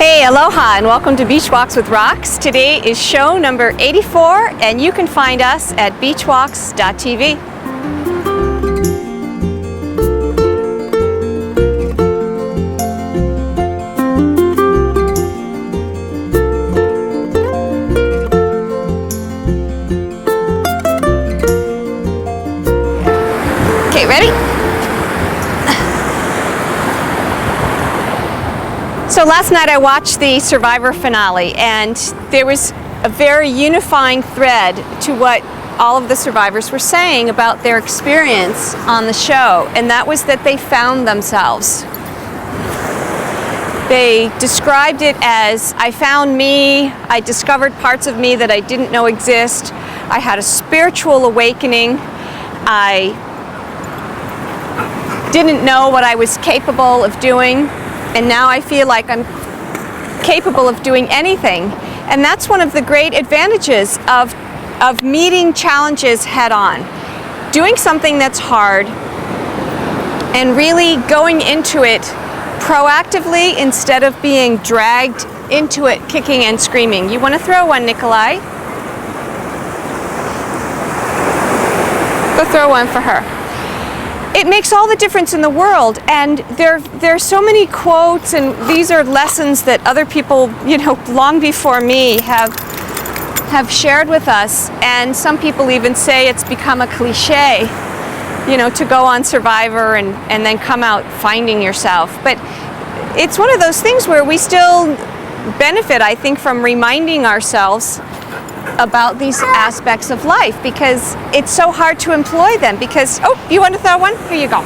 Hey, aloha and welcome to Beachwalks with Rocks. Today is show number 84 and you can find us at beachwalks.tv. Okay, ready? So last night I watched the Survivor finale and there was a very unifying thread to what all of the survivors were saying about their experience on the show, and that was that they found themselves. They described it as, I found me, I discovered parts of me that I didn't know exist, I had a spiritual awakening, I didn't know what I was capable of doing, and now I feel like I'm capable of doing anything. And that's one of the great advantages of meeting challenges head on. Doing something that's hard and really going into it proactively instead of being dragged into it kicking and screaming. You want to throw one, Nikolai? Go throw one for her. It makes all the difference in the world, and there are so many quotes, and these are lessons that other people, long before me have shared with us, and some people even say it's become a cliche, to go on Survivor and then come out finding yourself. But it's one of those things where we still benefit, I think, from reminding ourselves about these aspects of life, because it's so hard to employ them. Because, oh, you want to throw one? Here you go.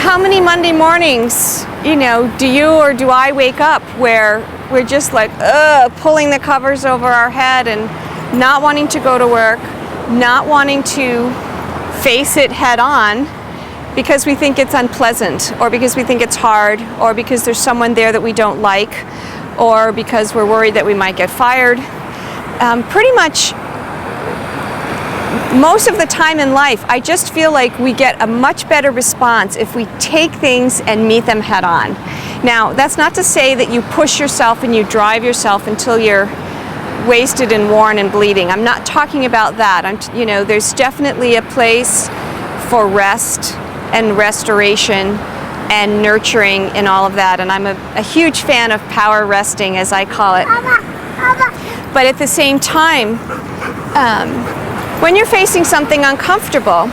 How many Monday mornings, do you or do I wake up where we're just like, pulling the covers over our head and not wanting to go to work, not wanting to face it head on because we think it's unpleasant, or because we think it's hard, or because there's someone there that we don't like, or because we're worried that we might get fired. Pretty much most of the time in life, I just feel like we get a much better response if we take things and meet them head on. Now, that's not to say that you push yourself and you drive yourself until you're wasted and worn and bleeding. I'm not talking about that. There's definitely a place for rest and restoration and nurturing and all of that, and I'm a huge fan of power resting, as I call it. But at the same time, when you're facing something uncomfortable,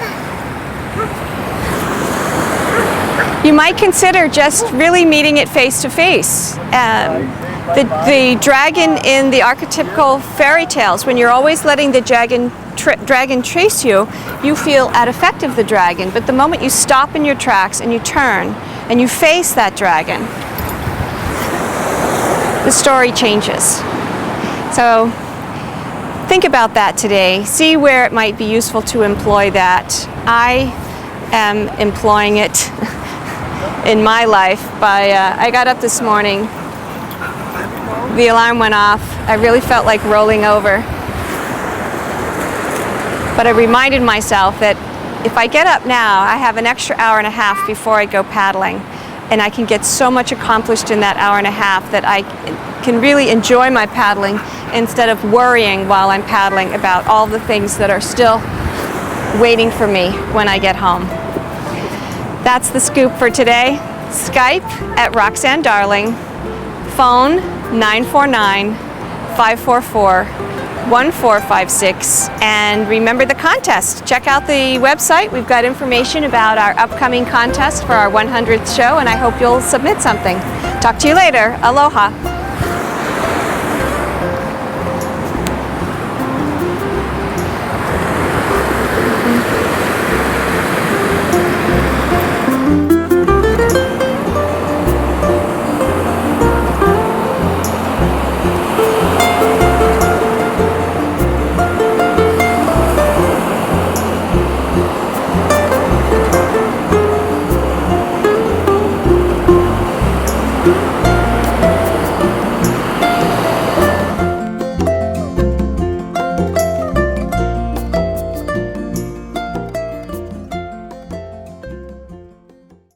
you might consider just really meeting it face to face. The dragon in the archetypical fairy tales, when you're always letting the dragon chase you, you feel at effect of the dragon. But the moment you stop in your tracks and you turn and you face that dragon, the story changes. So think about that today. See where it might be useful to employ that. I am employing it in my life by, I got up this morning, the alarm went off, I really felt like rolling over. But I reminded myself that if I get up now, I have an extra hour and a half before I go paddling. And I can get so much accomplished in that hour and a half that I can really enjoy my paddling instead of worrying while I'm paddling about all the things that are still waiting for me when I get home. That's the scoop for today. Skype at Roxanne Darling, phone 949-544-1456, and remember the contest. Check out the website. We've got information about our upcoming contest for our 100th show, and I hope you'll submit something. Talk to you later. Aloha.